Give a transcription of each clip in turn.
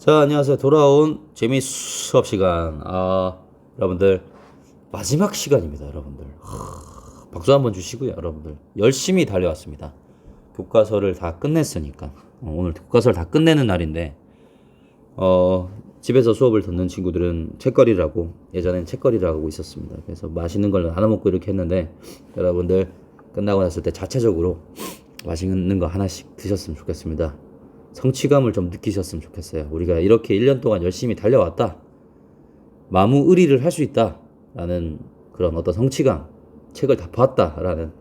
자, 안녕하세요. 돌아온 재미 수업 시간. 여러분들 마지막 시간입니다. 여러분들 박수 한번 주시고요. 여러분들 열심히 달려왔습니다. 교과서를 다 끝냈으니까 오늘 교과서를 다 끝내는 날인데 집에서 수업을 듣는 친구들은 책거리라고 예전엔 책거리라고 하고 있었습니다. 그래서 맛있는 걸 나눠 먹고 이렇게 했는데 여러분들 끝나고 났을 때 자체적으로 맛있는 거 하나씩 드셨으면 좋겠습니다. 성취감을 좀 느끼셨으면 좋겠어요. 우리가 이렇게 1년 동안 열심히 달려왔다. 마무의리를 할 수 있다. 라는 그런 어떤 성취감. 책을 다 봤다. 라는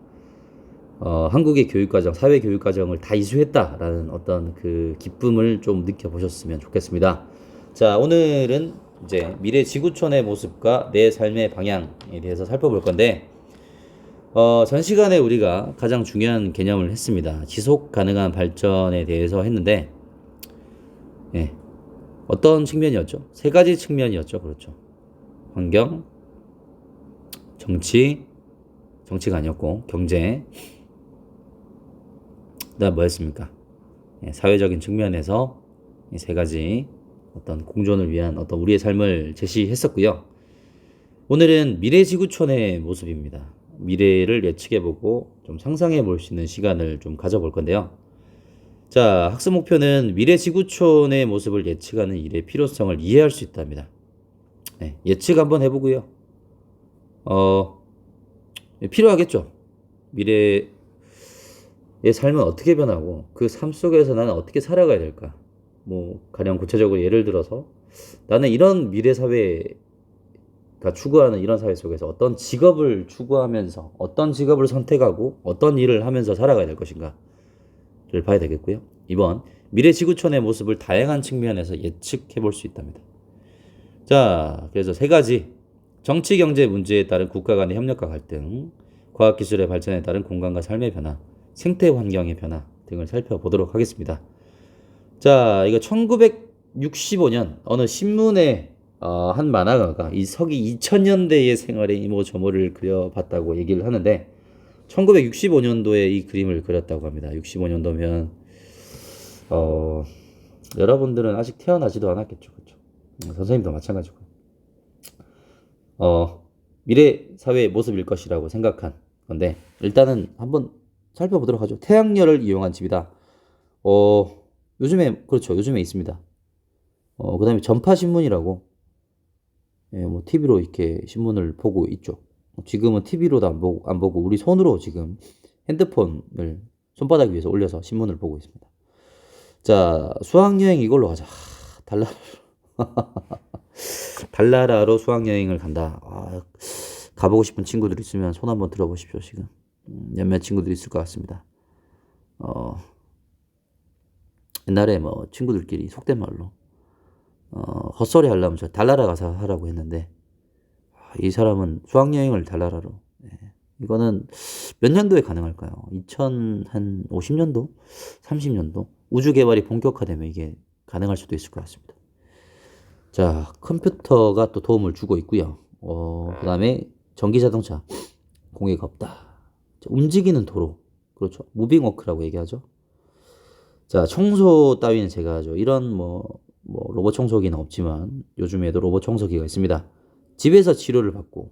한국의 교육과정, 사회교육과정을 다 이수했다. 라는 어떤 그 기쁨을 좀 느껴보셨으면 좋겠습니다. 자, 오늘은 이제 미래 지구촌의 모습과 내 삶의 방향에 대해서 살펴볼 건데 전 시간에 우리가 가장 중요한 개념을 했습니다. 지속 가능한 발전에 대해서 했는데, 예, 어떤 측면이었죠? 세 가지 측면이었죠. 그렇죠. 환경, 정치가 아니었고, 경제, 그 다음 뭐였습니까? 예, 사회적인 측면에서 이 세 가지 어떤 공존을 위한 어떤 우리의 삶을 제시했었고요. 오늘은 미래 지구촌의 모습입니다. 미래를 예측해보고 좀 상상해볼 수 있는 시간을 좀 가져볼 건데요. 자, 학습 목표는 미래 지구촌의 모습을 예측하는 일의 필요성을 이해할 수 있답니다. 네, 예측 한번 해보고요. 필요하겠죠. 미래의 삶은 어떻게 변하고 그 삶 속에서 나는 어떻게 살아가야 될까? 뭐 가령 구체적으로 예를 들어서 나는 이런 미래 사회 추구하는 이런 사회 속에서 어떤 직업을 추구하면서 어떤 직업을 선택하고 어떤 일을 하면서 살아가야 될 것인가를 봐야 되겠고요. 이번 미래 지구촌의 모습을 다양한 측면에서 예측해 볼 수 있답니다. 자, 그래서 세 가지 정치 경제 문제에 따른 국가 간의 협력과 갈등, 과학 기술의 발전에 따른 공간과 삶의 변화, 생태 환경의 변화 등을 살펴보도록 하겠습니다. 자, 이거 1965년 어느 신문에 한 만화가가 이 서기 2000년대의 생활의 이모저모를 그려봤다고 얘기를 하는데 1965년도에 이 그림을 그렸다고 합니다. 65년도면 여러분들은 아직 태어나지도 않았겠죠. 그렇죠? 선생님도 마찬가지고. 미래 사회의 모습일 것이라고 생각한 건데 일단은 한번 살펴보도록 하죠. 태양열을 이용한 집이다. 요즘에 그렇죠. 요즘에 있습니다. 그다음에 전파신문이라고 예, 뭐 TV로 이렇게 신문을 보고 있죠. 지금은 TV로도 안 보고 우리 손으로 지금 핸드폰을 손바닥 위에서 올려서 신문을 보고 있습니다. 자, 수학여행 이걸로 가자. 달나라로 수학여행을 간다. 가보고 싶은 친구들 있으면 손 한번 들어보십시오. 지금 몇몇 친구들이 있을 것 같습니다. 옛날에 뭐 친구들끼리 속된 말로 헛소리 하려면 저 달나라 가서 하라고 했는데 이 사람은 수학여행을 달나라로 이거는 몇 년도에 가능할까요? 2050년도? 30년도? 우주개발이 본격화되면 이게 가능할 수도 있을 것 같습니다. 자, 컴퓨터가 또 도움을 주고 있고요. 그 다음에 전기자동차 공해가 없다. 움직이는 도로 그렇죠. 무빙워크라고 얘기하죠. 자, 청소 따위는 제가 하죠. 이런 로봇 청소기는 없지만 요즘에도 로봇 청소기가 있습니다. 집에서 치료를 받고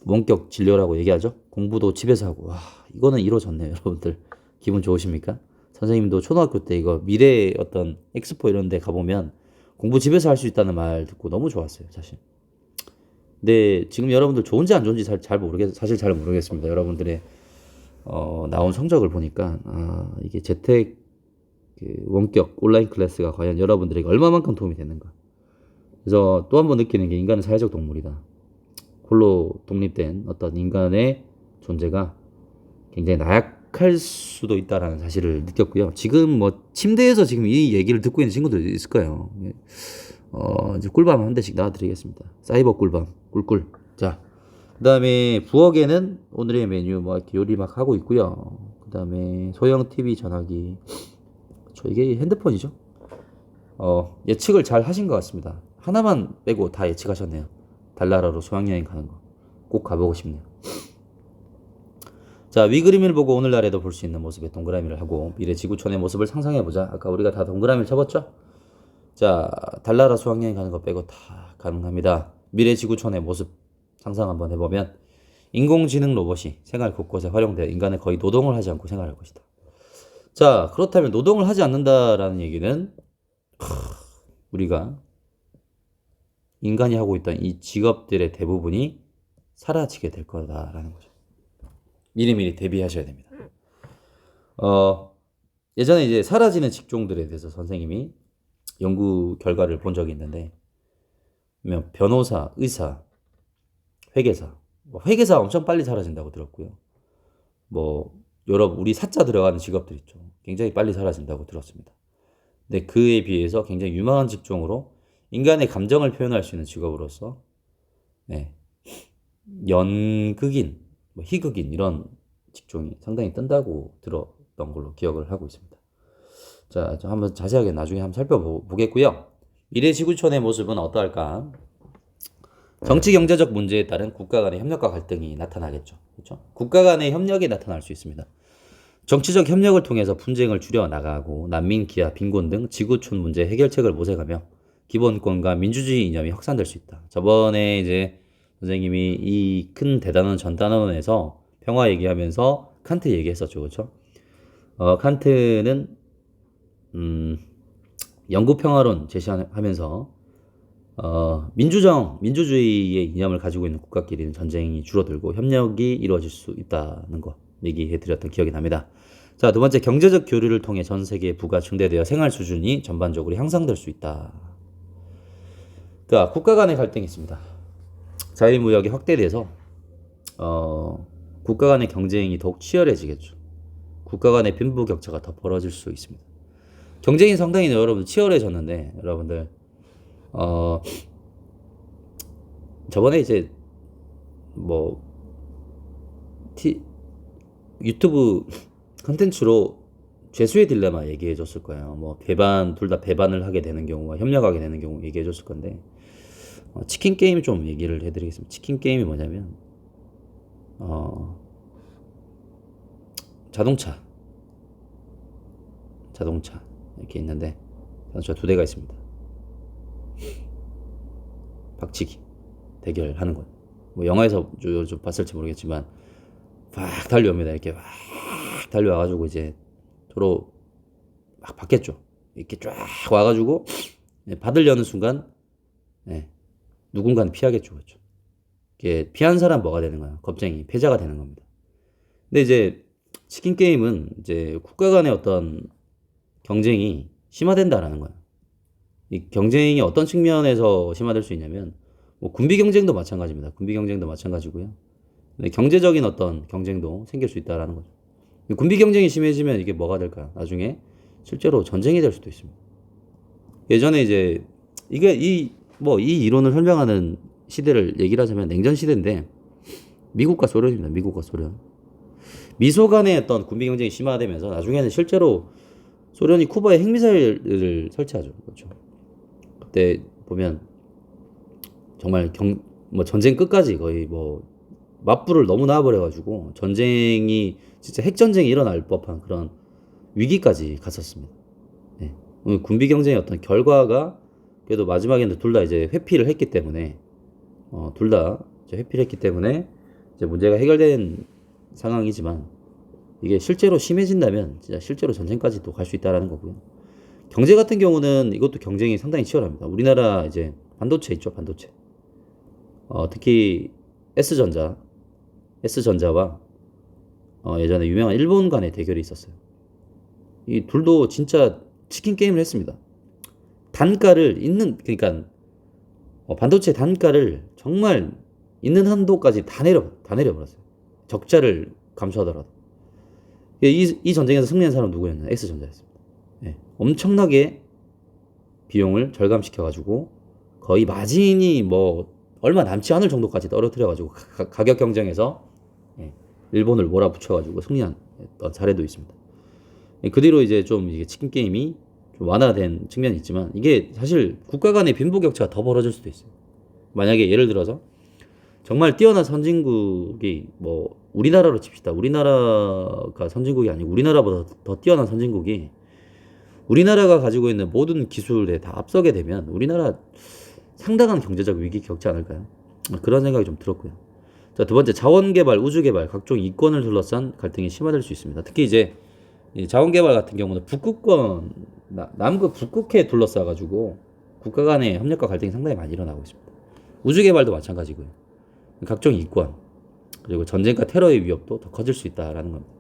원격 진료라고 얘기하죠. 공부도 집에서 하고 와 이거는 이루어졌네요. 여러분들 기분 좋으십니까? 선생님도 초등학교 때 이거 미래의 어떤 엑스포 이런 데 가보면 공부 집에서 할 수 있다는 말 듣고 너무 좋았어요. 사실. 근데 지금 여러분들 좋은지 안 좋은지 사실 잘 모르겠습니다. 여러분들의 나온 성적을 보니까 이게 재택 원격 온라인 클래스가 과연 여러분들에게 얼마만큼 도움이 되는가. 그래서 또 한 번 느끼는 게 인간은 사회적 동물이다. 홀로 독립된 어떤 인간의 존재가 굉장히 나약할 수도 있다라는 사실을 느꼈고요. 지금 뭐 침대에서 지금 이 얘기를 듣고 있는 친구들 있을 거예요. 이제 꿀밤 한 대씩 놔드리겠습니다. 사이버 꿀밤, 꿀꿀. 자, 그 다음에 부엌에는 오늘의 메뉴 뭐 이렇게 요리 막 하고 있고요. 그 다음에 소형 TV 전화기. 이게 핸드폰이죠. 예측을 잘 하신 것 같습니다. 하나만 빼고 다 예측하셨네요. 달나라로 수학여행 가는 거. 꼭 가보고 싶네요. 자, 위 그림을 보고 오늘날에도 볼 수 있는 모습의 동그라미를 하고 미래 지구촌의 모습을 상상해보자. 아까 우리가 다 동그라미를 쳐봤죠? 자, 달나라 수학여행 가는 거 빼고 다 가능합니다. 미래 지구촌의 모습 상상 한번 해보면 인공지능 로봇이 생활 곳곳에 활용되어 인간은 거의 노동을 하지 않고 생활할 것이다. 자, 그렇다면 노동을 하지 않는다라는 얘기는 우리가 인간이 하고 있던 이 직업들의 대부분이 사라지게 될 거다라는 거죠. 미리미리 대비하셔야 됩니다. 예전에 이제 사라지는 직종들에 대해서 선생님이 연구 결과를 본 적이 있는데, 변호사, 의사, 회계사, 회계사 엄청 빨리 사라진다고 들었고요. 여러 우리 사자 들어가는 직업들 있죠. 굉장히 빨리 사라진다고 들었습니다. 근데 그에 비해서 굉장히 유망한 직종으로 인간의 감정을 표현할 수 있는 직업으로서 네, 연극인, 희극인 이런 직종이 상당히 뜬다고 들었던 걸로 기억을 하고 있습니다. 자, 한번 자세하게 나중에 한번 살펴보겠고요. 미래 지구촌의 모습은 어떠할까? 정치 경제적 문제에 따른 국가 간의 협력과 갈등이 나타나겠죠. 그렇죠? 국가 간의 협력이 나타날 수 있습니다. 정치적 협력을 통해서 분쟁을 줄여 나가고 난민, 기아, 빈곤 등 지구촌 문제 해결책을 모색하며 기본권과 민주주의 이념이 확산될 수 있다. 저번에 이제 선생님이 이 큰 대단원 전단원에서 평화 얘기하면서 칸트 얘기했었죠. 그렇죠? 칸트는 영구 평화론 제시하면서 민주주의의 이념을 가지고 있는 국가끼리는 전쟁이 줄어들고 협력이 이루어질 수 있다는 거 얘기해드렸던 기억이 납니다. 자, 두 번째, 경제적 교류를 통해 전 세계의 부가 증대되어 생활 수준이 전반적으로 향상될 수 있다. 자, 국가 간의 갈등이 있습니다. 자유무역이 확대돼서 국가 간의 경쟁이 더욱 치열해지겠죠. 국가 간의 빈부격차가 더 벌어질 수 있습니다. 경쟁이 상당히 여러분 치열해졌는데, 여러분들 저번에 이제 유튜브 컨텐츠로 죄수의 딜레마 얘기해 줬을 거예요. 둘 다 배반을 하게 되는 경우와 협력하게 되는 경우 얘기해 줬을 건데, 치킨 게임 좀 얘기를 해드리겠습니다. 치킨 게임이 뭐냐면, 자동차 이렇게 있는데, 자동차 두 대가 있습니다. 박치기 대결하는 거. 영화에서 좀 봤을지 모르겠지만 막 달려옵니다. 이렇게 막 달려와가지고 이제 도로 막 받겠죠. 이렇게 쫙 와가지고 받으려는 순간 누군가는 피하겠죠. 그렇죠? 이게 피한 사람 뭐가 되는 거야? 겁쟁이, 패자가 되는 겁니다. 근데 이제 치킨 게임은 이제 국가 간의 어떤 경쟁이 심화된다라는 거야. 이 경쟁이 어떤 측면에서 심화될 수 있냐면, 군비 경쟁도 마찬가지입니다. 군비 경쟁도 마찬가지고요. 경제적인 어떤 경쟁도 생길 수 있다라는 거죠. 군비 경쟁이 심해지면 이게 뭐가 될까요? 나중에 실제로 전쟁이 될 수도 있습니다. 예전에 이제 이 이론을 설명하는 시대를 얘기를 하자면 냉전 시대인데, 미국과 소련입니다. 미국과 소련. 미소 간의 어떤 군비 경쟁이 심화되면서 나중에는 실제로 소련이 쿠바에 핵미사일을 설치하죠. 그렇죠. 그때 보면 정말 전쟁 끝까지 거의 맞불을 너무 놔버려가지고 전쟁이 진짜 핵전쟁이 일어날 법한 그런 위기까지 갔었습니다. 네. 군비 경쟁의 어떤 결과가 그래도 마지막에는 둘 다 이제 회피를 했기 때문에 둘 다 회피를 했기 때문에 이제 문제가 해결된 상황이지만, 이게 실제로 심해진다면 진짜 실제로 전쟁까지도 갈 수 있다라는 거고요. 경제 같은 경우는 이것도 경쟁이 상당히 치열합니다. 우리나라 이제 반도체 있죠, 반도체. 특히 S전자와 예전에 유명한 일본 간의 대결이 있었어요. 이 둘도 진짜 치킨 게임을 했습니다. 그러니까 반도체 단가를 정말 있는 한도까지 다 내려버렸어요. 적자를 감수하더라도. 이 전쟁에서 승리한 사람은 누구였냐? S전자였습니다. 네. 엄청나게 비용을 절감시켜가지고 거의 마진이 얼마 남지 않을 정도까지 떨어뜨려가지고 가격 경쟁에서 일본을 몰아붙여가지고 승리한 사례도 있습니다. 그 뒤로 이제 좀 이게 치킨 게임이 좀 완화된 측면이 있지만, 이게 사실 국가 간의 빈부격차가 더 벌어질 수도 있어요. 만약에 예를 들어서 정말 뛰어난 선진국이 우리나라로 칩시다. 우리나라가 선진국이 아니고 우리나라보다 더 뛰어난 선진국이 우리나라가 가지고 있는 모든 기술에 다 앞서게 되면 우리나라 상당한 경제적 위기 겪지 않을까요? 그런 생각이 좀 들었고요. 자, 두 번째, 자원개발, 우주개발, 각종 이권을 둘러싼 갈등이 심화될 수 있습니다. 특히 이제 이 자원개발 같은 경우는 북극권, 남극 북극해에 둘러싸가지고 국가 간의 협력과 갈등이 상당히 많이 일어나고 있습니다. 우주개발도 마찬가지고요. 각종 이권, 그리고 전쟁과 테러의 위협도 더 커질 수 있다라는 겁니다.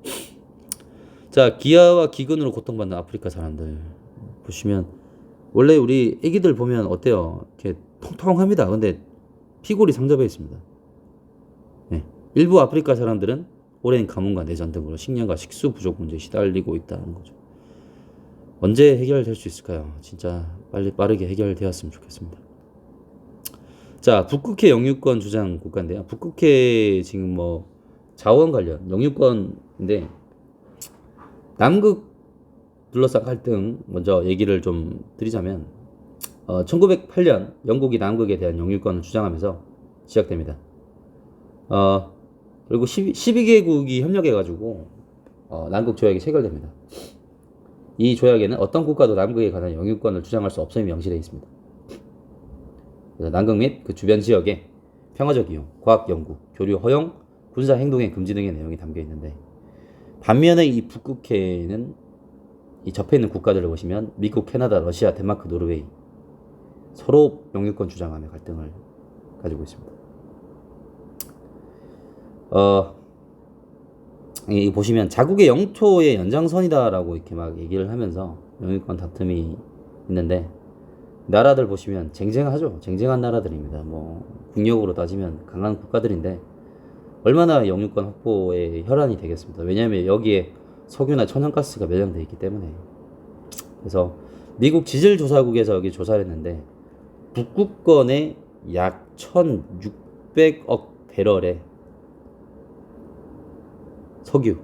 자, 기아와 기근으로 고통받는 아프리카 사람들 보시면 원래 우리 애기들 보면 어때요? 이렇게 통통합니다. 근데 피골이 상접해 있습니다. 네. 일부 아프리카 사람들은 오랜 가뭄과 내전 등으로 식량과 식수 부족 문제에 시달리고 있다는 거죠. 언제 해결될 수 있을까요? 진짜 빨리 빠르게 해결되었으면 좋겠습니다. 자, 북극해 영유권 주장 국가인데요. 북극해 지금 뭐 자원 관련 영유권인데 남극 둘러싼 갈등 먼저 얘기를 좀 드리자면 1908년 영국이 남극에 대한 영유권을 주장하면서 시작됩니다. 그리고 12개국이 협력해가지고 남극 조약이 체결됩니다. 이 조약에는 어떤 국가도 남극에 관한 영유권을 주장할 수 없음이 명시되어 있습니다. 그래서 남극 및 그 주변 지역의 평화적 이용, 과학 연구, 교류 허용, 군사 행동의 금지 등의 내용이 담겨 있는데 반면에 이 북극해에는 이 접해 있는 국가들을 보시면 미국, 캐나다, 러시아, 덴마크, 노르웨이 서로 영유권 주장하며 갈등을 가지고 있습니다. 이 보시면 자국의 영토의 연장선이다라고 이렇게 막 얘기를 하면서 영유권 다툼이 있는데 나라들 보시면 쟁쟁하죠. 쟁쟁한 나라들입니다. 뭐 국력으로 따지면 강한 국가들인데 얼마나 영유권 확보에 혈안이 되겠습니다. 왜냐하면 여기에 석유나 천연가스가 매장되어 있기 때문에. 그래서 미국 지질조사국에서 여기 조사를 했는데 북극권에 약 1,600억 배럴의 석유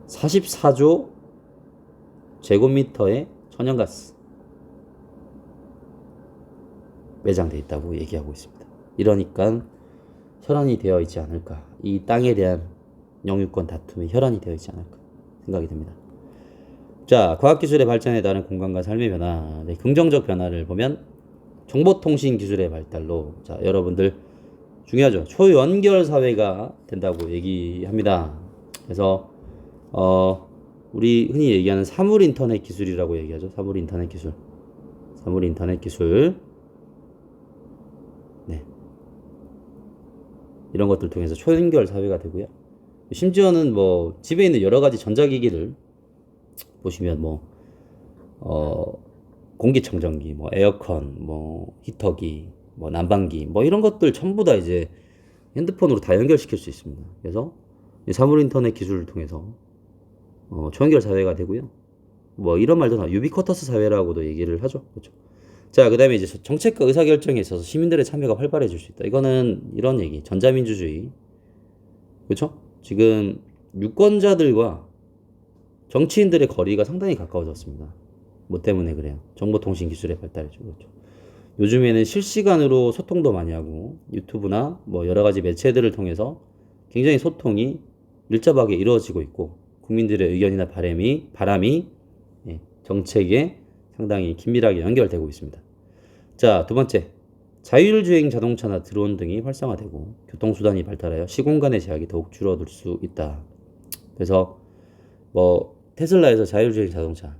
44조 제곱미터의 천연가스 매장되어 있다고 얘기하고 있습니다. 이러니까 혈안이 되어 있지 않을까. 이 땅에 대한 영유권 다툼의 혈안이 되어 있지 않을까 생각이 듭니다. 자, 과학기술의 발전에 따른 공간과 삶의 변화, 네, 긍정적 변화를 보면 정보통신 기술의 발달로 자, 여러분들 중요하죠. 초연결 사회가 된다고 얘기합니다. 그래서 우리 흔히 얘기하는 사물 인터넷 기술이라고 얘기하죠. 사물 인터넷 기술. 사물 인터넷 기술. 네. 이런 것들 통해서 초연결 사회가 되고요. 심지어는 뭐 집에 있는 여러 가지 전자기기를 보시면 뭐 공기청정기, 뭐 에어컨, 뭐 히터기, 뭐 난방기, 뭐 이런 것들 전부 다 이제 핸드폰으로 다 연결시킬 수 있습니다. 그래서 이 사물 인터넷 기술을 통해서 초연결 사회가 되고요. 뭐 이런 말도 나 유비쿼터스 사회라고도 얘기를 하죠. 그렇죠. 자, 그다음에 이제 정책과 의사결정에 있어서 시민들의 참여가 활발해질 수 있다. 이거는 이런 얘기, 전자민주주의. 그렇죠? 지금 유권자들과 정치인들의 거리가 상당히 가까워졌습니다. 뭐 때문에 그래요? 정보통신 기술의 발달이죠. 그렇죠. 요즘에는 실시간으로 소통도 많이 하고 유튜브나 뭐 여러 가지 매체들을 통해서 굉장히 소통이 밀접하게 이루어지고 있고 국민들의 의견이나 바람이 정책에 상당히 긴밀하게 연결되고 있습니다. 자, 두 번째, 자율주행 자동차나 드론 등이 활성화되고 교통수단이 발달하여 시공간의 제약이 더욱 줄어들 수 있다. 그래서 뭐 테슬라에서 자율주행 자동차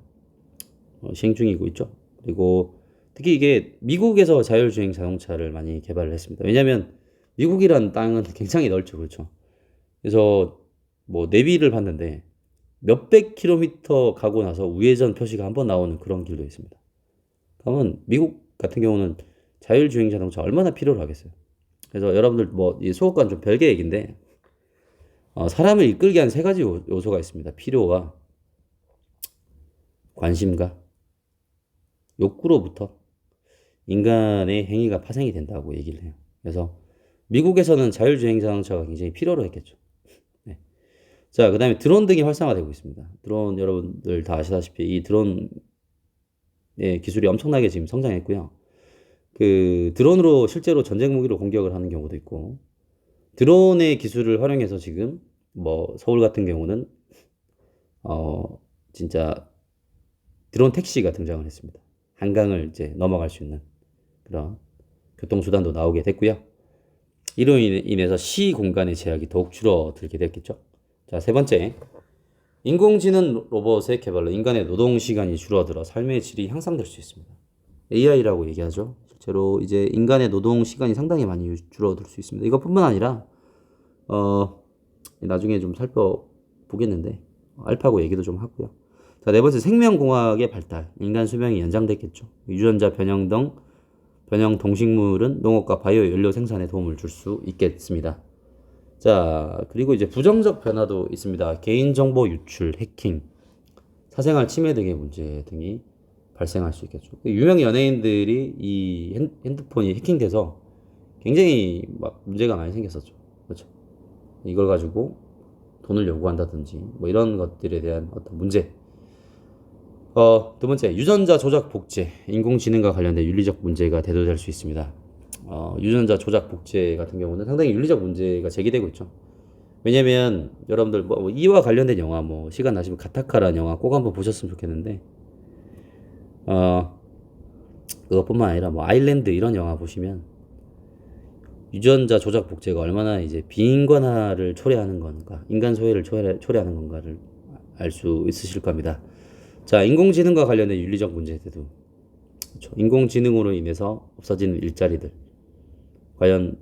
시행 중이고 있죠. 그리고 특히 이게 미국에서 자율주행 자동차를 많이 개발을 했습니다. 왜냐하면 미국이란 땅은 굉장히 넓죠. 그렇죠. 그래서 뭐 내비를 봤는데 몇백 킬로미터 가고 나서 우회전 표시가 한번 나오는 그런 길도 있습니다. 그러면 미국 같은 경우는 자율주행 자동차 얼마나 필요로 하겠어요. 그래서 여러분들 뭐 이 수업과는 좀 별개 얘기인데 사람을 이끌게 한 세 가지 요소가 있습니다. 필요와 관심과 욕구로부터 인간의 행위가 파생이 된다고 얘기를 해요. 그래서 미국에서는 자율주행 자동차가 굉장히 필요로 했겠죠. 네. 자, 그 다음에 드론 등이 활성화되고 있습니다. 드론 여러분들 다 아시다시피 이 드론의 기술이 엄청나게 지금 성장했고요. 그 드론으로 실제로 전쟁 무기로 공격을 하는 경우도 있고 드론의 기술을 활용해서 지금 뭐 서울 같은 경우는 진짜 드론 택시가 등장을 했습니다. 한강을 이제 넘어갈 수 있는 그런 교통수단도 나오게 됐고요. 이로 인해서 시 공간의 제약이 더욱 줄어들게 됐겠죠. 자, 세 번째. 인공지능 로봇의 개발로 인간의 노동 시간이 줄어들어 삶의 질이 향상될 수 있습니다. AI라고 얘기하죠. 실제로 이제 인간의 노동 시간이 상당히 많이 줄어들 수 있습니다. 이것뿐만 아니라 나중에 좀 살펴보겠는데 알파고 얘기도 좀 하고요. 자, 네 번째 생명공학의 발달. 인간 수명이 연장됐겠죠. 유전자 변형 등 변형 동식물은 농업과 바이오 연료 생산에 도움을 줄 수 있겠습니다. 자, 그리고 이제 부정적 변화도 있습니다. 개인정보 유출, 해킹, 사생활 침해 등의 문제 등이 발생할 수 있겠죠. 유명 연예인들이 이 핸드폰이 해킹돼서 굉장히 막 문제가 많이 생겼었죠. 그렇죠. 이걸 가지고 돈을 요구한다든지 뭐 이런 것들에 대한 어떤 문제. 두 번째, 유전자 조작 복제. 인공지능과 관련된 윤리적 문제가 대두될 수 있습니다. 유전자 조작 복제 같은 경우는 상당히 윤리적 문제가 제기되고 있죠. 왜냐면 여러분들 뭐 이와 관련된 영화 뭐 시간 나시면 가타카라는 영화 꼭 한번 보셨으면 좋겠는데 그것뿐만 아니라 뭐 아일랜드 이런 영화 보시면 유전자 조작 복제가 얼마나 이제 비인간화를 초래하는 건가, 인간 소외를 초래하는 건가를 알 수 있으실 겁니다. 자, 인공지능과 관련된 윤리적 문제들도 그렇죠. 인공지능으로 인해서 없어지는 일자리들, 과연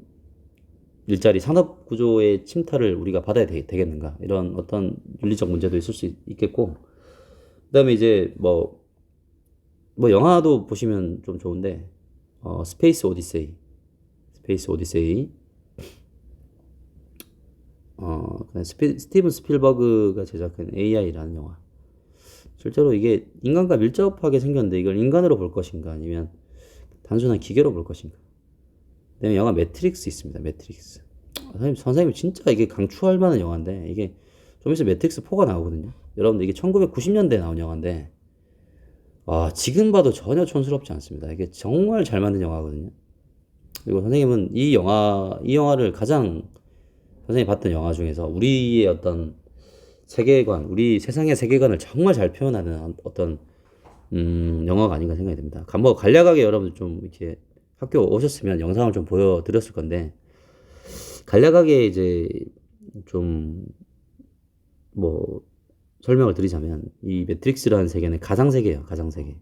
일자리 산업 구조의 침탈을 우리가 받아야 되겠는가, 이런 어떤 윤리적 문제도 있을 수 있겠고, 그다음에 이제 뭐 영화도 보시면 좀 좋은데 스페이스 오디세이 스티븐 스필버그가 제작한 AI라는 영화. 실제로 이게 인간과 밀접하게 생겼는데 이걸 인간으로 볼 것인가 아니면 단순한 기계로 볼 것인가. 그다음에 영화 매트릭스 있습니다. 매트릭스. 선생님 진짜 이게 강추할 만한 영화인데 이게 좀 있으면 매트릭스 4가 나오거든요. 여러분들 이게 1990년대에 나온 영화인데 지금 봐도 전혀 촌스럽지 않습니다. 이게 정말 잘 만든 영화거든요. 그리고 선생님은 이 영화를 가장 선생님이 봤던 영화 중에서 우리의 어떤 세계관, 우리 세상의 세계관을 정말 잘 표현하는 어떤 영화가 아닌가 생각이 듭니다. 뭐 간략하게 여러분들 좀 이렇게 학교 오셨으면 영상을 좀 보여드렸을 건데 간략하게 이제 좀 뭐 설명을 드리자면 이 매트릭스라는 세계는 가상세계예요. 가상세계.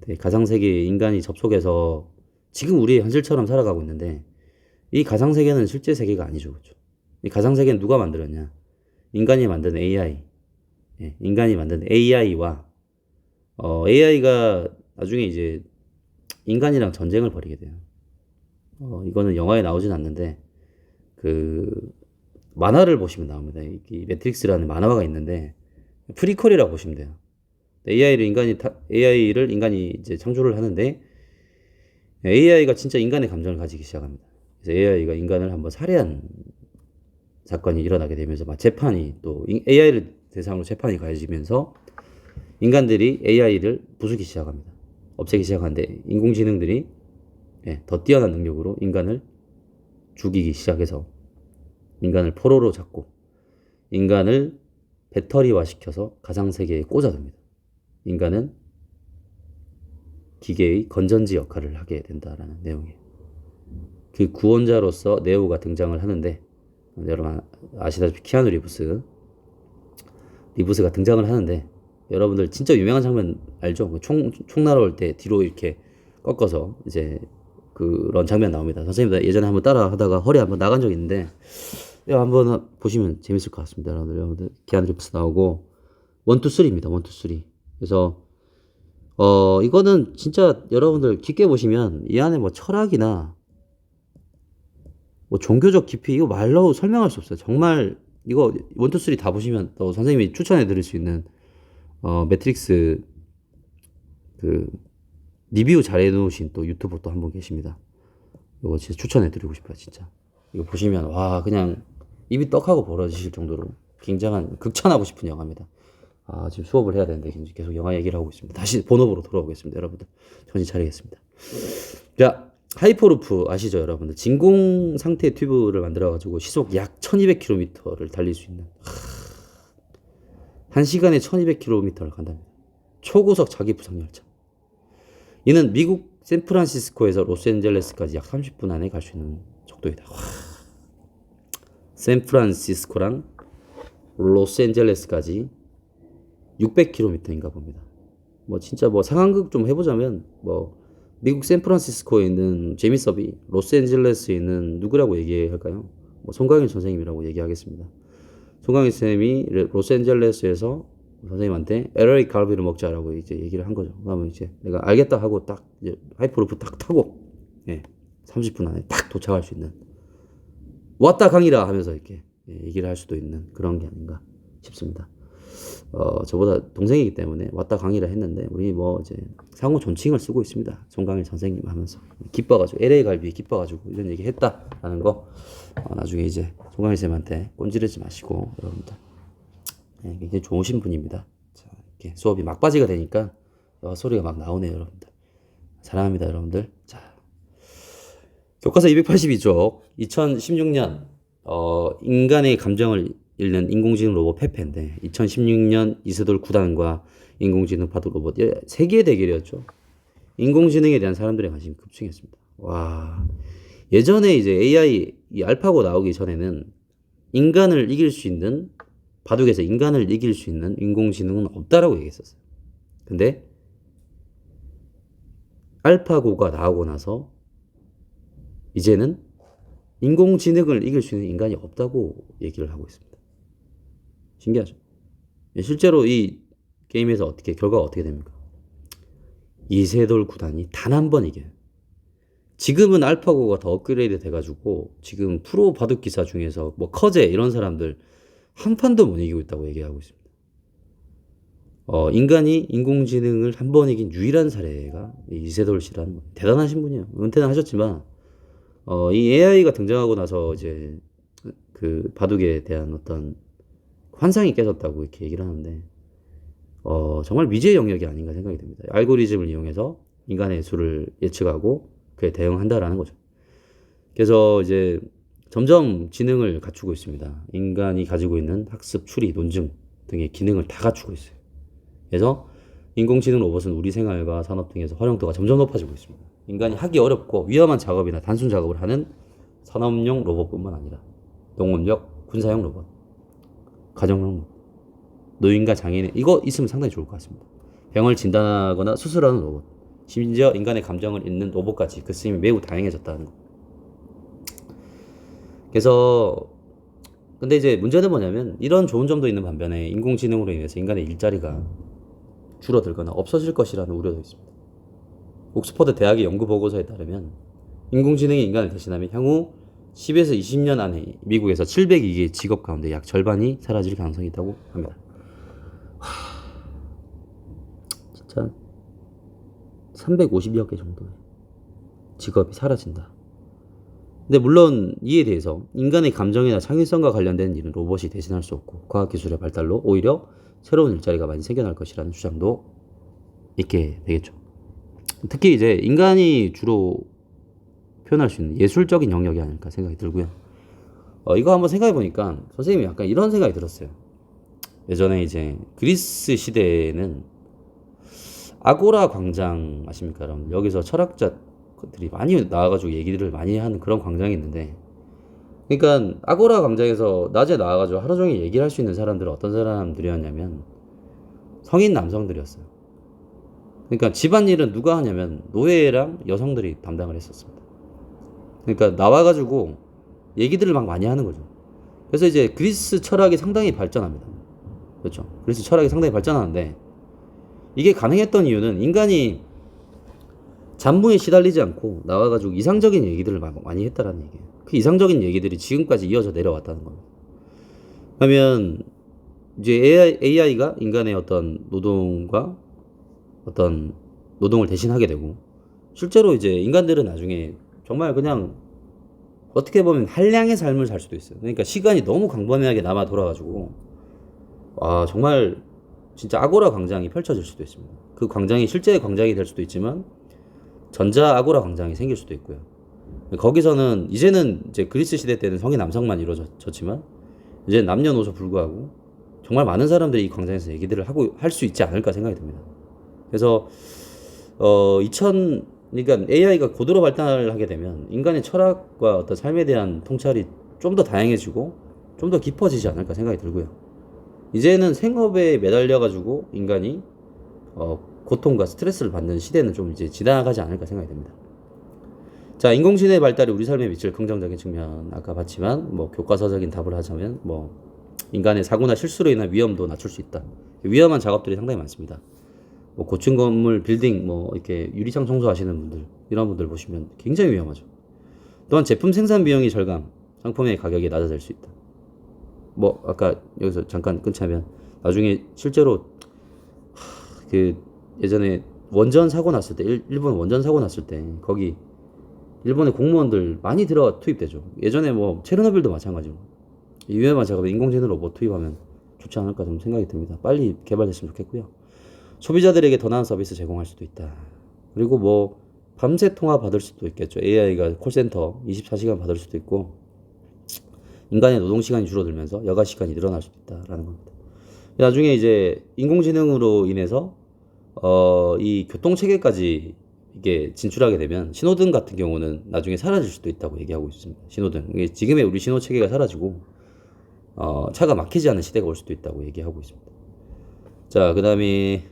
네, 가상세계에 인간이 접속해서 지금 우리의 현실처럼 살아가고 있는데 이 가상세계는 실제 세계가 아니죠. 그렇죠? 이 가상세계는 누가 만들었냐? 인간이 만든 AI. 예, 인간이 만든 AI와 AI가 나중에 이제 인간이랑 전쟁을 벌이게 돼요. 이거는 영화에 나오진 않는데 그 만화를 보시면 나옵니다. 이 매트릭스라는 만화가 있는데 프리퀄이라고 보시면 돼요. AI를 인간이 이제 창조를 하는데 AI가 진짜 인간의 감정을 가지기 시작합니다. 그래서 AI가 인간을 한번 살해한 사건이 일어나게 되면서 막 재판이 또 AI를 대상으로 재판이 가해지면서 인간들이 AI를 부수기 시작합니다. 없애기 시작하는데 인공지능들이 더 뛰어난 능력으로 인간을 죽이기 시작해서 인간을 포로로 잡고 인간을 배터리화 시켜서 가상세계에 꽂아둡니다. 인간은 기계의 건전지 역할을 하게 된다라는 내용이에요. 그 구원자로서 네오가 등장을 하는데 여러분 아시다시피 키아누 리브스가 등장을 하는데 여러분들 진짜 유명한 장면 알죠? 총 날아올 때 뒤로 이렇게 꺾어서 이제 그런 장면 나옵니다. 선생님도 예전에 한번 따라 하다가 허리 한번 나간 적이 있는데 한번 보시면 재밌을 것 같습니다. 여러분들 키아누 리브스 나오고 1, 2, 3입니다. 1, 2, 3. 그래서 이거는 진짜 여러분들 깊게 보시면 이 안에 뭐 철학이나 뭐 종교적 깊이 이거 말로 설명할 수 없어요. 정말 이거 1, 2, 3 다 보시면 또 선생님이 추천해 드릴 수 있는 매트릭스 그 리뷰 잘 해놓으신 또 유튜버 또 한 분 계십니다. 이거 진짜 추천해 드리고 싶어요. 진짜 이거 보시면 와 그냥 입이 떡하고 벌어지실 정도로 굉장한 극찬하고 싶은 영화입니다. 지금 수업을 해야 되는데 계속 영화 얘기를 하고 있습니다. 다시 본업으로 돌아오겠습니다. 여러분들 정신 차리겠습니다. 자, 하이퍼루프 아시죠 여러분들? 진공 상태 튜브를 만들어 가지고 시속 약 1200km를 달릴 수 있는 1시간에 1200km를 간답니다. 초고속 자기 부상 열차. 이는 미국 샌프란시스코에서 로스앤젤레스까지 약 30분 안에 갈 수 있는 속도이다. 와. 샌프란시스코랑 로스앤젤레스까지 600km인가 봅니다. 뭐 진짜 뭐 상황극 좀 해보자면 뭐 미국 샌프란시스코에 있는 제미섭이 로스앤젤레스에 있는 누구라고 얘기할까요? 뭐 송강일 선생님이라고 얘기하겠습니다. 송강일 선생님이 로스앤젤레스에서 선생님한테 LA 갈비를 먹자라고 이제 얘기를 한 거죠. 그러면 이제 내가 알겠다 하고 딱 이제 하이퍼루프 딱 타고 30분 안에 딱 도착할 수 있는 왔다 강이라 하면서 이렇게 얘기를 할 수도 있는 그런 게 아닌가 싶습니다. 저보다 동생이기 때문에 왔다 강의라 했는데 우리 뭐 이제 상호 존칭을 쓰고 있습니다. 송강일 선생님 하면서 기뻐가지고 LA 갈비에 기뻐가지고 이런 얘기 했다라는 거 나중에 이제 송강일 쌤한테 꼰지르지 마시고 여러분들 굉장히 좋으신 분입니다. 자, 이렇게 수업이 막바지가 되니까 소리가 막 나오네요, 여러분들. 사랑합니다, 여러분들. 자, 교과서 282쪽 2016년 인간의 감정을 읽는 인공지능 로봇 페페인데 2016년 이세돌 9단과 인공지능 바둑 로봇 세계의 대결이었죠. 인공지능에 대한 사람들의 관심이 급증했습니다. 와, 예전에 이제 AI 이 알파고 나오기 전에는 인간을 이길 수 있는 바둑에서 인간을 이길 수 있는 인공지능은 없다라고 얘기했었어요. 근데 알파고가 나오고 나서 이제는 인공지능을 이길 수 있는 인간이 없다고 얘기를 하고 있습니다. 신기하죠? 실제로 이 게임에서 결과가 어떻게 됩니까? 이세돌 9단이 단 한 번 이겨요. 지금은 알파고가 더 업그레이드 돼가지고 지금 프로 바둑 기사 중에서 뭐 커제 이런 사람들 한 판도 못 이기고 있다고 얘기하고 있습니다. 인간이 인공지능을 한 번 이긴 유일한 사례가 이세돌 씨라는 대단하신 분이에요. 은퇴는 하셨지만 이 AI가 등장하고 나서 이제 그 바둑에 대한 어떤 환상이 깨졌다고 이렇게 얘기를 하는데 정말 미지의 영역이 아닌가 생각이 듭니다. 알고리즘을 이용해서 인간의 수를 예측하고 그에 대응한다라는 거죠. 그래서 이제 점점 지능을 갖추고 있습니다. 인간이 가지고 있는 학습, 추리, 논증 등의 기능을 다 갖추고 있어요. 그래서 인공지능 로봇은 우리 생활과 산업 등에서 활용도가 점점 높아지고 있습니다. 인간이 하기 어렵고 위험한 작업이나 단순 작업을 하는 산업용 로봇뿐만 아니라 농업용, 군사용 로봇, 가정용 로봇, 노인과 장애인 이거 있으면 상당히 좋을 것 같습니다. 병을 진단하거나 수술하는 로봇, 심지어 인간의 감정을 읽는 로봇까지 그 쓰임이 매우 다양해졌다는 거. 그래서 근데 이제 문제는 뭐냐면 이런 좋은 점도 있는 반면에 인공지능으로 인해서 인간의 일자리가 줄어들거나 없어질 것이라는 우려도 있습니다. 옥스퍼드 대학의 연구 보고서에 따르면 인공지능이 인간을 대신하면 향후 10에서 20년 안에 미국에서 702개의 직업 가운데 약 절반이 사라질 가능성이 있다고 합니다. 진짜 350여 개 정도의 직업이 사라진다. 근데 물론 이에 대해서 인간의 감정이나 창의성과 관련된 일은 로봇이 대신할 수 없고 과학기술의 발달로 오히려 새로운 일자리가 많이 생겨날 것이라는 주장도 있게 되겠죠. 특히 이제 인간이 주로 표현할 수 있는 예술적인 영역이 아닐까 생각이 들고요. 이거 한번 생각해 보니까 선생님이 약간 이런 생각이 들었어요. 예전에 이제 그리스 시대에는 아고라 광장 아십니까? 여러분? 여기서 철학자들이 많이 나와가지고 얘기를 많이 하는 그런 광장이 있는데, 그러니까 아고라 광장에서 낮에 나와가지고 하루 종일 얘기를 할 수 있는 사람들은 어떤 사람들이었냐면 성인 남성들이었어요. 그러니까 집안일은 누가 하냐면 노예랑 여성들이 담당을 했었습니다. 그러니까 나와가지고 얘기들을 막 많이 하는 거죠. 그래서 이제 그리스 철학이 상당히 발전합니다. 그렇죠. 그리스 철학이 상당히 발전하는데 이게 가능했던 이유는 인간이 잡무에 시달리지 않고 나와가지고 이상적인 얘기들을 많이 했다라는 얘기예요. 그 이상적인 얘기들이 지금까지 이어져 내려왔다는 겁니다. 그러면 이제 AI가 인간의 어떤 노동과 어떤 노동을 대신하게 되고, 실제로 이제 인간들은 나중에 정말 그냥 어떻게 보면 한량의 삶을 살 수도 있어요. 그러니까 시간이 너무 광범위하게 남아 돌아가지고 정말 진짜 아고라 광장이 펼쳐질 수도 있습니다. 그 광장이 실제 광장이 될 수도 있지만 전자 아고라 광장이 생길 수도 있고요. 거기서는 이제는 이제 그리스 시대 때는 성인 남성만 이루어졌지만 이제 남녀노소 불구하고 정말 많은 사람들이 이 광장에서 얘기들을 하고 할 수 있지 않을까 생각이 듭니다. 그래서 2000 그러니까 AI가 고도로 발달하게 되면 인간의 철학과 어떤 삶에 대한 통찰이 좀 더 다양해지고 좀 더 깊어지지 않을까 생각이 들고요. 이제는 생업에 매달려 가지고 인간이 고통과 스트레스를 받는 시대는 좀 이제 지나가지 않을까 생각이 됩니다. 자, 인공지능의 발달이 우리 삶에 미칠 긍정적인 측면 아까 봤지만 뭐 교과서적인 답을 하자면 뭐 인간의 사고나 실수로 인한 위험도 낮출 수 있다. 위험한 작업들이 상당히 많습니다. 뭐 고층 건물, 빌딩, 뭐 이렇게 유리창 청소하시는 분들 이런 분들 보시면 굉장히 위험하죠. 또한 제품 생산 비용이 절감, 상품의 가격이 낮아질 수 있다. 뭐 아까 여기서 잠깐 끊자면 나중에 실제로 그 예전에 원전 사고 났을 때 일본 원전 사고 났을 때 거기 일본의 공무원들 많이 들어 투입되죠. 예전에 뭐 체르노빌도 마찬가지고 이 위험한 작업에 인공지능 로봇 투입하면 좋지 않을까 좀 생각이 듭니다. 빨리 개발됐으면 좋겠고요. 소비자들에게 더 나은 서비스 제공할 수도 있다. 그리고 뭐 밤새 통화 받을 수도 있겠죠. AI가 콜센터 24시간 받을 수도 있고 인간의 노동 시간이 줄어들면서 여가 시간이 늘어날 수도 있다라는 겁니다. 나중에 이제 인공지능으로 인해서 이 교통 체계까지 이게 진출하게 되면 신호등 같은 경우는 나중에 사라질 수도 있다고 얘기하고 있습니다. 신호등. 이게 지금의 우리 신호 체계가 사라지고 차가 막히지 않는 시대가 올 수도 있다고 얘기하고 있습니다. 자, 그다음에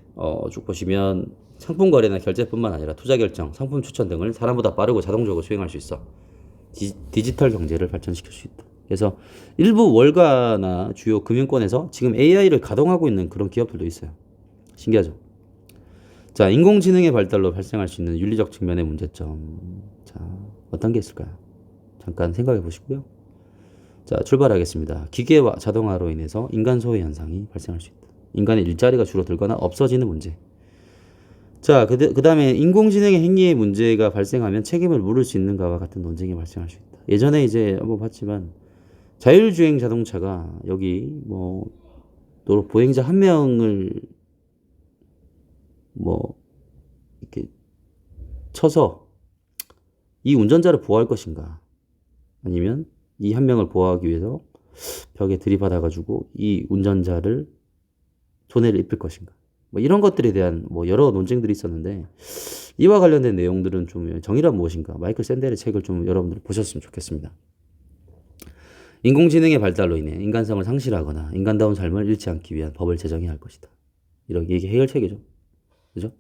쭉 보시면 상품 거래나 결제뿐만 아니라 투자 결정, 상품 추천 등을 사람보다 빠르고 자동적으로 수행할 수 있어 디지털 경제를 발전시킬 수 있다. 그래서 일부 월가나 주요 금융권에서 지금 AI를 가동하고 있는 그런 기업들도 있어요. 신기하죠? 자, 인공지능의 발달로 발생할 수 있는 윤리적 측면의 문제점. 자, 어떤 게 있을까요? 잠깐 생각해 보시고요. 자, 출발하겠습니다. 기계와 자동화로 인해서 인간 소외 현상이 발생할 수 있다. 인간의 일자리가 줄어들거나 없어지는 문제. 자, 그 다음에 인공지능의 행위의 문제가 발생하면 책임을 물을 수 있는가와 같은 논쟁이 발생할 수 있다. 예전에 이제 한번 봤지만 자율주행 자동차가 여기 뭐 보행자 한 명을 뭐 이렇게 쳐서 이 운전자를 보호할 것인가 아니면 이 한 명을 보호하기 위해서 벽에 들이받아가지고 이 운전자를 손해를 입힐 것인가 뭐 이런 것들에 대한 뭐 여러 논쟁들이 있었는데 이와 관련된 내용들은 좀 정의란 무엇인가 마이클 샌델의 책을 좀 여러분들 보셨으면 좋겠습니다. 인공지능의 발달로 인해 인간성을 상실하거나 인간다운 삶을 잃지 않기 위한 법을 제정해야 할 것이다. 이게 해결책이죠. 그죠?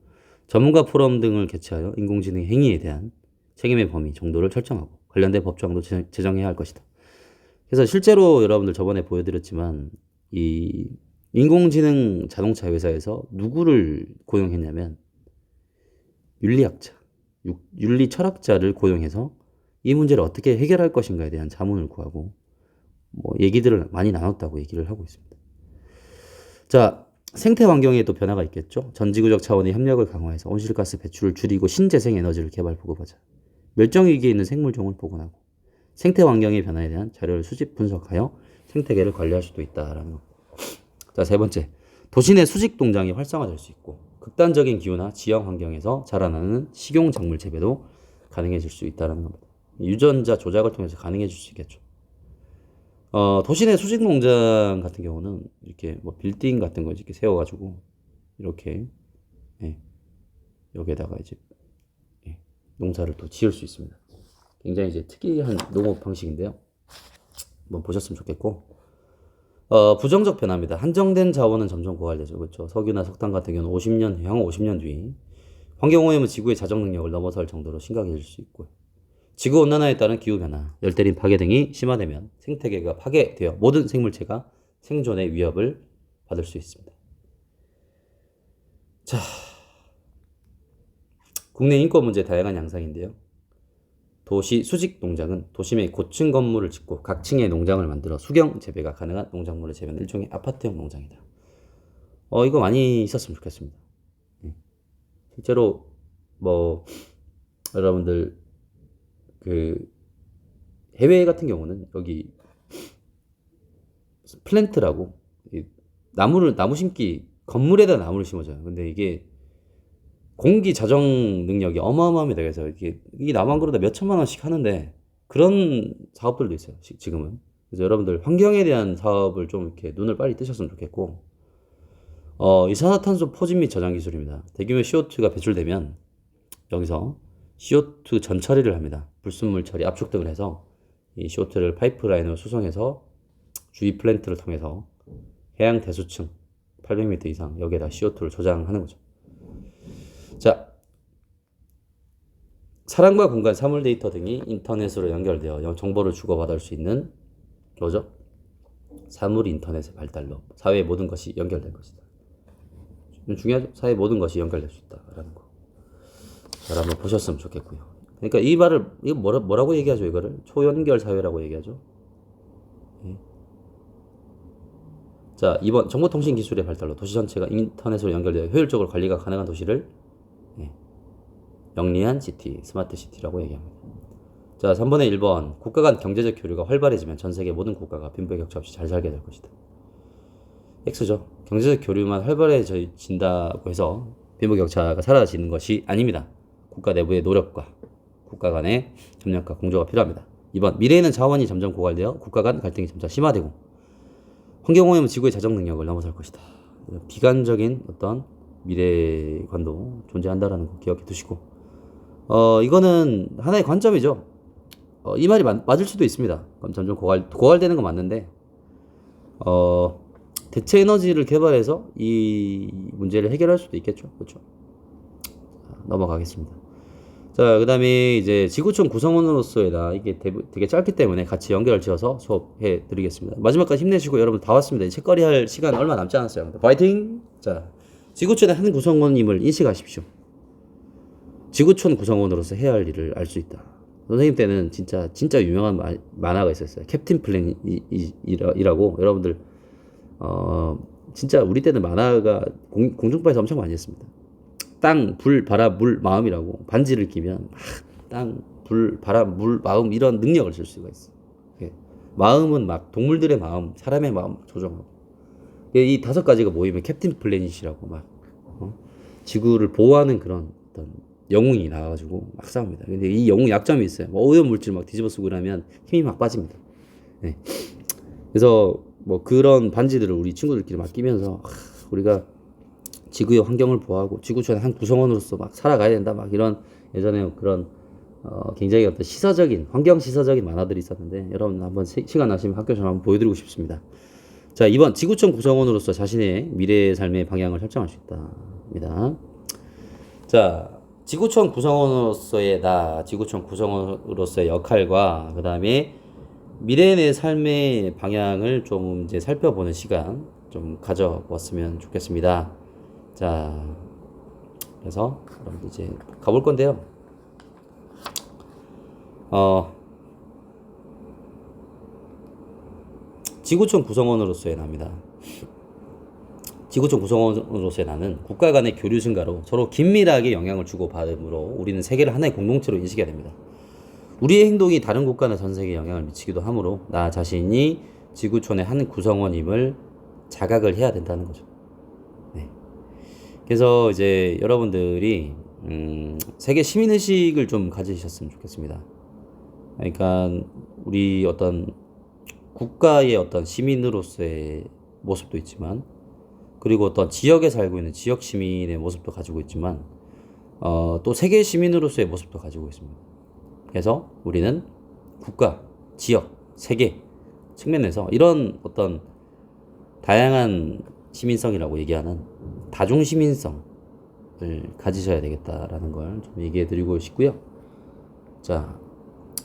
전문가 포럼 등을 개최하여 인공지능 행위에 대한 책임의 범위 정도를 설정하고 관련된 법조항도 제정해야 할 것이다. 그래서 실제로 여러분들 저번에 보여드렸지만 이 인공지능 자동차 회사에서 누구를 고용했냐면 윤리학자, 윤리 철학자를 고용해서 이 문제를 어떻게 해결할 것인가에 대한 자문을 구하고 뭐 얘기들을 많이 나눴다고 얘기를 하고 있습니다. 자, 생태 환경에 또 변화가 있겠죠. 전지구적 차원의 협력을 강화해서 온실가스 배출을 줄이고 신재생 에너지를 개발 보급하자. 멸종 위기에 있는 생물종을 복원하고 생태 환경의 변화에 대한 자료를 수집 분석하여 생태계를 관리할 수도 있다라는 거. 자, 세 번째. 도시 내 수직 농장이 활성화될 수 있고 극단적인 기후나 지형 환경에서 자라나는 식용 작물 재배도 가능해질 수 있다는 겁니다. 유전자 조작을 통해서 가능해질 수 있겠죠. 도시 내 수직 농장 같은 경우는 이렇게 뭐 빌딩 같은 거 이렇게 세워가지고 이렇게 여기에다가 이제 농사를 또 지을 수 있습니다. 굉장히 이제 특이한 농업 방식인데요. 한번 보셨으면 좋겠고, 부정적 변화입니다. 한정된 자원은 점점 고갈되죠. 그렇죠. 석유나 석탄 같은 경우는 향후 50년 뒤 환경오염은 지구의 자정 능력을 넘어설 정도로 심각해질 수 있고요. 지구온난화에 따른 기후변화, 열대림 파괴 등이 심화되면 생태계가 파괴되어 모든 생물체가 생존의 위협을 받을 수 있습니다. 자, 국내 인권 문제 다양한 양상인데요. 도시 수직 농장은 도심의 고층 건물을 짓고 각 층의 농장을 만들어 수경 재배가 가능한 농작물을 재배하는 일종의 아파트형 농장이다. 이거 많이 있었으면 좋겠습니다. 실제로 뭐 여러분들 그 해외 같은 경우는 여기 플랜트라고 나무 심기 건물에다 나무를 심어줘요. 근데 이게 공기 자정 능력이 어마어마합니다. 그래서 이게 나무 한 그루다 몇 천만 원씩 하는데 그런 사업들도 있어요. 지금은 그래서 여러분들 환경에 대한 사업을 좀 이렇게 눈을 빨리 뜨셨으면 좋겠고, 이산화탄소 포집 및 저장 기술입니다. 대규모 CO2가 배출되면 여기서 CO2 전 처리를 합니다. 불순물 처리, 압축 등을 해서 이 CO2를 파이프라인으로 수송해서 주위 플랜트를 통해서 해양 대수층 800m 이상 여기에다 CO2를 저장하는 거죠. 자, 사람과 공간, 사물 데이터 등이 인터넷으로 연결되어 정보를 주고받을 수 있는 뭐죠? 사물 인터넷의 발달로 사회의 모든 것이 연결될 것이다. 중요하죠? 사회의 모든 것이 연결될 수 있다라는 거. 잘 한번 보셨으면 좋겠고요. 그러니까 이 말을 이거 뭐라고 얘기하죠? 이거를 초연결 사회라고 얘기하죠. 예. 자, 2번 정보통신 기술의 발달로 도시 전체가 인터넷으로 연결되어 효율적으로 관리가 가능한 도시를 영리한 시티, 스마트 시티라고 얘기합니다. 자, 3번에 1번 국가 간 경제적 교류가 활발해지면 전 세계 모든 국가가 빈부의 격차 없이 잘 살게 될 것이다. X죠. 경제적 교류만 활발해진다고 해서 빈부의 격차가 사라지는 것이 아닙니다. 국가 내부의 노력과 국가 간의 협력과 공조가 필요합니다. 2번 미래에는 자원이 점점 고갈되어 국가 간 갈등이 점차 심화되고 환경오염은 지구의 자정 능력을 넘어설 것이다. 비관적인 어떤 미래관도 존재한다라는 거 기억해 두시고, 이거는 하나의 관점이죠. 이 말이 맞을 수도 있습니다. 그럼 점점 고갈되는 건 맞는데, 대체 에너지를 개발해서 이 문제를 해결할 수도 있겠죠. 그렇죠? 넘어가겠습니다. 자, 그 다음에 이제 지구촌 구성원으로서의 나, 이게 되게 짧기 때문에 같이 연결을 지어서 수업해 드리겠습니다. 마지막까지 힘내시고 여러분 다 왔습니다. 이제 책거리 할 시간 얼마 남지 않았어요. 파이팅! 자, 지구촌의 한 구성원임을 인식하십시오. 지구촌 구성원으로서 해야 할 일을 알 수 있다. 선생님 때는 진짜 유명한 만화가 있었어요. 캡틴 플랜이라고. 여러분들 진짜 우리 때는 만화가 공중파에서 엄청 많이 했습니다. 땅, 불, 바람, 물, 마음이라고 반지를 끼면 땅, 불, 바람, 물, 마음 이런 능력을 쓸 수가 있어. 마음은 막 동물들의 마음, 사람의 마음 조정하고. 이 5가지가 모이면 캡틴 플래닛이라고 막 지구를 보호하는 그런 어떤 영웅이 나와가지고 막 싸웁니다. 근데 이 영웅 약점이 있어요. 뭐 오염 물질 막 뒤집어 쓰고 이러면 힘이 막 빠집니다. 네. 그래서 뭐 그런 반지들을 우리 친구들끼리 막 끼면서 우리가 지구의 환경을 보호하고 지구촌의 한 구성원으로서 막 살아가야 된다 막 이런 예전에 그런 굉장히 어떤 시사적인 환경 시사적인 만화들이 있었는데 여러분 한번 시간 나시면 학교에서 한번 보여드리고 싶습니다. 자, 2번 지구촌 구성원으로서 자신의 미래의 삶의 방향을 설정할 수 있다입니다. 자, 지구촌 구성원으로서의 나, 지구촌 구성원으로서의 역할과 그 다음에 미래의 삶의 방향을 좀 이제 살펴보는 시간 좀 가져봤으면 좋겠습니다. 자, 그래서 여러분 이제 가볼 건데요. 지구촌 구성원으로서의 나입니다. 지구촌 구성원으로서의 나는 국가 간의 교류 증가로 서로 긴밀하게 영향을 주고받음으로 우리는 세계를 하나의 공동체로 인식해야 됩니다. 우리의 행동이 다른 국가나 전 세계에 영향을 미치기도 하므로 나 자신이 지구촌의 한 구성원임을 자각을 해야 된다는 거죠. 네. 그래서 이제 여러분들이 세계 시민의식을 좀 가지셨으면 좋겠습니다. 그러니까 우리 어떤 국가의 어떤 시민으로서의 모습도 있지만 그리고 어떤 지역에 살고 있는 지역 시민의 모습도 가지고 있지만 또 세계 시민으로서의 모습도 가지고 있습니다. 그래서 우리는 국가, 지역, 세계 측면에서 이런 어떤 다양한 시민성이라고 얘기하는 다중시민성을 가지셔야 되겠다라는 걸 좀 얘기해 드리고 싶고요. 자,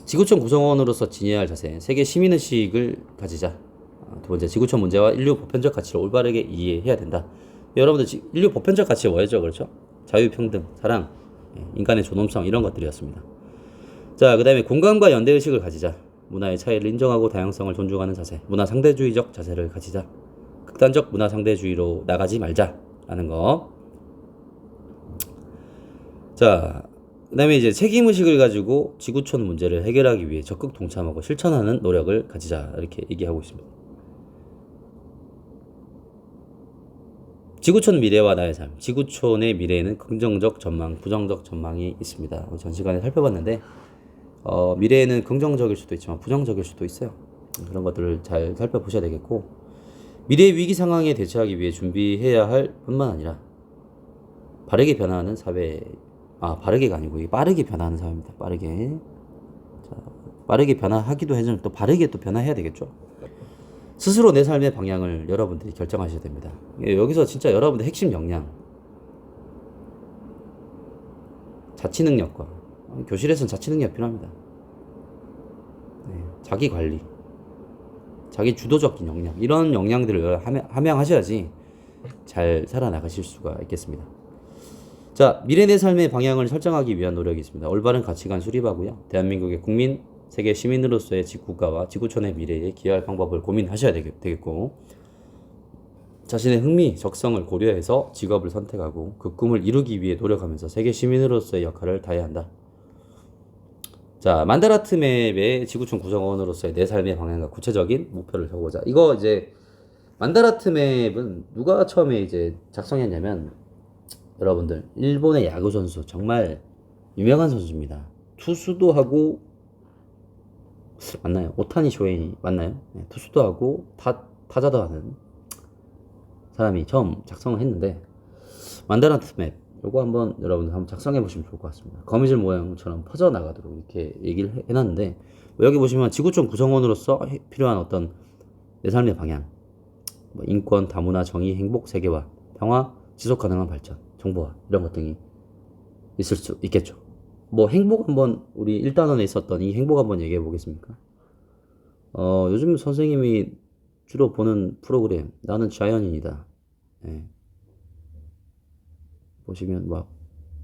지구촌 구성원으로서 지녀야 할 자세, 세계 시민의식을 가지자. 두 번째, 지구촌 문제와 인류 보편적 가치를 올바르게 이해해야 된다. 여러분들 인류 보편적 가치 뭐였죠? 그렇죠? 자유평등, 사랑, 인간의 존엄성 이런 것들이었습니다. 자, 그 다음에 공감과 연대의식을 가지자. 문화의 차이를 인정하고 다양성을 존중하는 자세, 문화 상대주의적 자세를 가지자. 극단적 문화 상대주의로 나가지 말자라는 거. 자, 그 다음에 이제 책임의식을 가지고 지구촌 문제를 해결하기 위해 적극 동참하고 실천하는 노력을 가지자. 이렇게 얘기하고 있습니다. 지구촌 미래와 나의 삶. 지구촌의 미래에는 긍정적 전망, 부정적 전망이 있습니다. 전 시간에 살펴봤는데 미래에는 긍정적일 수도 있지만 부정적일 수도 있어요. 그런 것들을 잘 살펴보셔야 되겠고, 미래의 위기 상황에 대처하기 위해 준비해야 할 뿐만 아니라 바르게 변화하는 사회, 바르게가 아니고 이게 빠르게 변화하는 사회입니다. 빠르게. 자, 빠르게 변화하기도 해서 또 바르게 또 변화해야 되겠죠. 스스로 내 삶의 방향을 여러분들이 결정하셔야 됩니다. 여기서 진짜 여러분들 핵심 역량, 자치 능력과, 교실에서는 자치 능력이 필요합니다. 네, 자기 관리, 자기 주도적인 역량, 이런 역량들을 함양하셔야지 잘 살아나가실 수가 있겠습니다. 자, 미래 내 삶의 방향을 설정하기 위한 노력이 있습니다. 올바른 가치관 수립하고요. 대한민국의 국민, 세계 시민으로서의 국가와 지구촌의 미래에 기여할 방법을 고민하셔야 되겠고, 자신의 흥미, 적성을 고려해서 직업을 선택하고 그 꿈을 이루기 위해 노력하면서 세계 시민으로서의 역할을 다해야 한다. 자, 만다라트 맵의 지구촌 구성원으로서의 내 삶의 방향과 구체적인 목표를 적어보자. 이거 이제 만다라트 맵은 누가 처음에 이제 작성했냐면, 여러분들, 일본의 야구 선수, 정말 유명한 선수입니다. 투수도 하고, 맞나요? 오타니 쇼헤이 맞나요? 네, 투수도 하고 타자도 하는 사람이 처음 작성을 했는데, 만다라트 맵 요거 한번 여러분들 한번 작성해 보시면 좋을 것 같습니다. 거미줄 모양처럼 퍼져 나가도록 이렇게 얘기를 해놨는데, 여기 보시면 지구촌 구성원으로서 필요한 어떤 내 삶의 방향, 인권, 다문화, 정의, 행복, 세계화, 평화, 지속 가능한 발전, 정보화, 이런 것 등이 있을 수 있겠죠. 행복 한번, 우리 1단원에 있었던 이 행복 한번 얘기해 보겠습니까? 요즘 선생님이 주로 보는 프로그램, 나는 자연인이다. 예. 보시면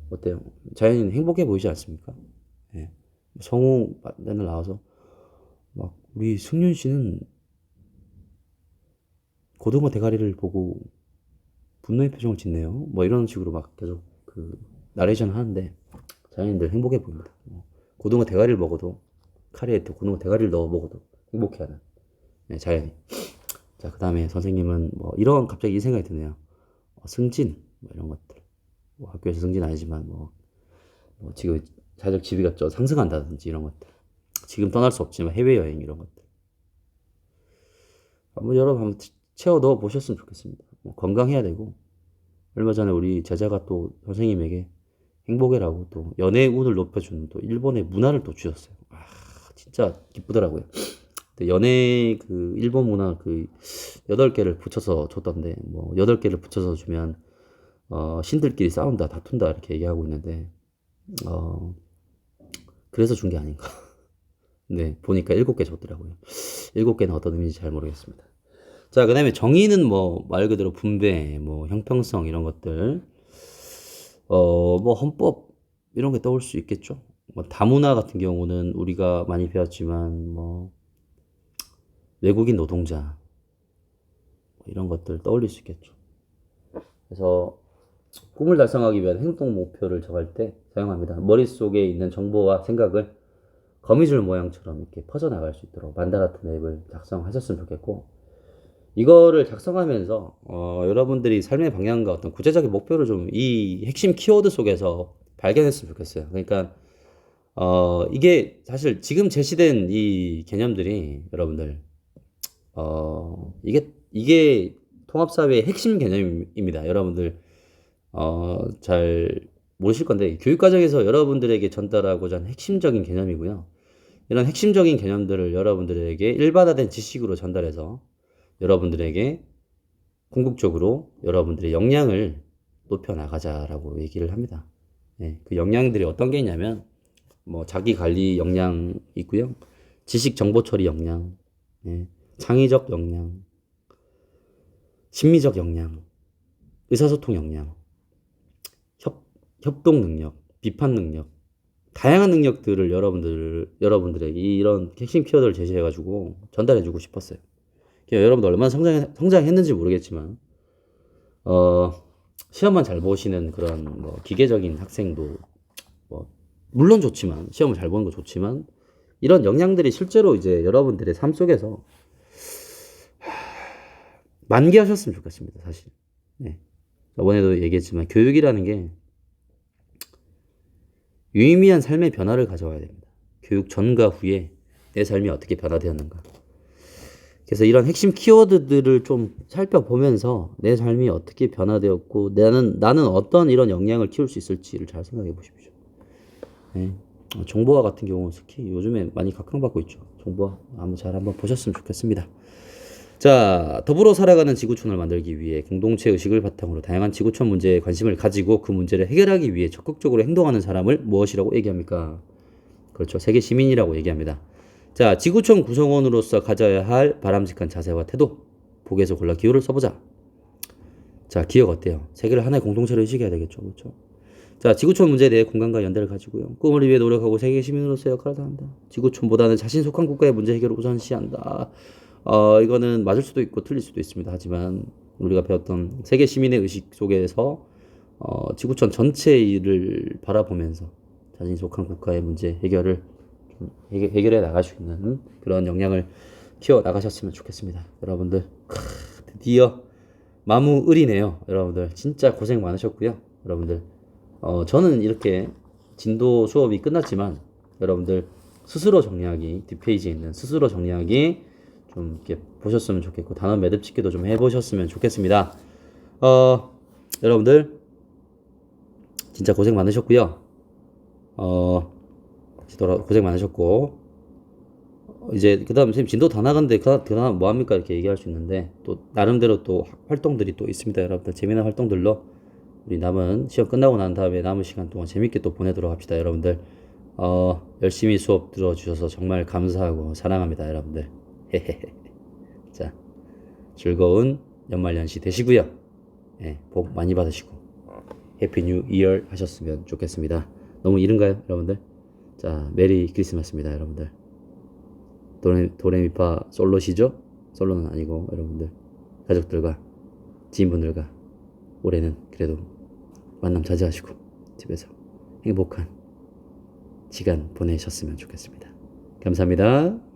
어때요? 자연인 행복해 보이지 않습니까? 예. 성우 맨날 나와서 우리 승윤 씨는 고등어 대가리를 보고 분노의 표정을 짓네요. 이런 식으로 계속 나레이션 하는데, 자연인들 행복해 보입니다. 고등어 대가리를 먹어도, 카레에 또 고등어 대가리를 넣어 먹어도 행복해하는, 네, 자연인. 자, 그 다음에 선생님은 이런, 갑자기 이 생각이 드네요. 승진, 이런 것들. 학교에서 승진 아니지만, 지금 사회적 지위가 좀 상승한다든지 이런 것들. 지금 떠날 수 없지만 해외여행 이런 것들. 여러분 한번 채워 넣어 보셨으면 좋겠습니다. 건강해야 되고, 얼마 전에 우리 제자가 또 선생님에게 행복이라고 또 연애의 운을 높여주는 또 일본의 문화를 또 주셨어요. 진짜 기쁘더라고요. 연애 일본 문화 8개를 붙여서 줬던데, 8개를 붙여서 주면 신들끼리 싸운다, 다툰다 이렇게 얘기하고 있는데, 그래서 준 게 아닌가. 네, 보니까 7개 줬더라고요. 7개는 어떤 의미인지 잘 모르겠습니다. 자, 그 다음에 정의는 말 그대로 분배, 형평성 이런 것들, 헌법 이런 게 떠올 수 있겠죠. 다문화 같은 경우는 우리가 많이 배웠지만, 외국인 노동자, 이런 것들 떠올릴 수 있겠죠. 그래서 꿈을 달성하기 위한 행동 목표를 정할 때 사용합니다. 머릿속에 있는 정보와 생각을 거미줄 모양처럼 이렇게 퍼져나갈 수 있도록 만다라트 맵을 작성하셨으면 좋겠고, 이거를 작성하면서 여러분들이 삶의 방향과 어떤 구체적인 목표를 좀 이 핵심 키워드 속에서 발견했으면 좋겠어요. 그러니까 이게 사실 지금 제시된 이 개념들이, 여러분들, 이게 통합사회의 핵심 개념입니다. 여러분들 잘 모르실 건데, 교육과정에서 여러분들에게 전달하고자 하는 핵심적인 개념이고요. 이런 핵심적인 개념들을 여러분들에게 일반화된 지식으로 전달해서 여러분들에게 궁극적으로 여러분들의 역량을 높여나가자라고 얘기를 합니다. 네, 그 역량들이 어떤 게 있냐면, 자기 관리 역량 있고요. 지식 정보 처리 역량, 네, 창의적 역량, 심미적 역량, 의사소통 역량, 협동 능력, 비판 능력, 다양한 능력들을 여러분들에게 이런 핵심 키워드를 제시해가지고 전달해주고 싶었어요. 여러분들 얼마나 성장했는지 모르겠지만, 시험만 잘 보시는 그런 기계적인 학생도 물론 좋지만, 시험을 잘 보는 거 좋지만, 이런 역량들이 실제로 이제 여러분들의 삶 속에서 만개하셨으면 좋겠습니다, 사실. 네. 저번에도 얘기했지만, 교육이라는 게 유의미한 삶의 변화를 가져와야 됩니다. 교육 전과 후에 내 삶이 어떻게 변화되었는가. 그래서 이런 핵심 키워드들을 좀 살펴보면서 내 삶이 어떻게 변화되었고 나는 어떤 이런 역량을 키울 수 있을지를 잘 생각해 보십시오. 네. 정보화 같은 경우는 특히 요즘에 많이 각광받고 있죠. 정보화 한번 보셨으면 좋겠습니다. 자, 더불어 살아가는 지구촌을 만들기 위해 공동체 의식을 바탕으로 다양한 지구촌 문제에 관심을 가지고 그 문제를 해결하기 위해 적극적으로 행동하는 사람을 무엇이라고 얘기합니까? 그렇죠. 세계 시민이라고 얘기합니다. 자, 지구촌 구성원으로서 가져야 할 바람직한 자세와 태도. 보기에서 골라 기호를 써보자. 자, 기억 어때요? 세계를 하나의 공동체로 의식해야 되겠죠. 그렇죠? 자, 지구촌 문제에 대해 공감과 연대를 가지고요. 꿈을 위해 노력하고 세계 시민으로서 역할을 다한다. 지구촌보다는 자신 속한 국가의 문제 해결을 우선시한다. 이거는 맞을 수도 있고 틀릴 수도 있습니다. 하지만 우리가 배웠던 세계 시민의 의식 속에서 지구촌 전체를 바라보면서 자신 속한 국가의 문제 해결을 해결해 나갈 수 있는 그런 역량을 키워 나가셨으면 좋겠습니다. 여러분들 드디어 마무을이네요. 여러분들 진짜 고생 많으셨고요. 여러분들 저는 이렇게 진도 수업이 끝났지만 여러분들 스스로 정리하기 뒷페이지에 있는 스스로 정리하기 좀 이렇게 보셨으면 좋겠고 단어 매듭 짓기도 좀 해보셨으면 좋겠습니다. 여러분들 진짜 고생 많으셨고요. 고생 많으셨고 이제 그다음 선생님 진도 다 나갔는데 그다음 뭐 합니까 이렇게 얘기할 수 있는데 또 나름대로 또 활동들이 또 있습니다. 여러분들 재미난 활동들로 우리 남은 시험 끝나고 난 다음에 남은 시간 동안 재밌게 또 보내도록 합시다. 여러분들 열심히 수업 들어주셔서 정말 감사하고 사랑합니다. 여러분들 자 즐거운 연말연시 되시고요. 예, 복 많이 받으시고 해피 뉴 이어 하셨으면 좋겠습니다. 너무 이른가요 여러분들? 자 메리 크리스마스입니다. 여러분들 도레미파 솔로시죠? 솔로는 아니고 여러분들 가족들과 지인분들과 올해는 그래도 만남 자제하시고 집에서 행복한 시간 보내셨으면 좋겠습니다. 감사합니다.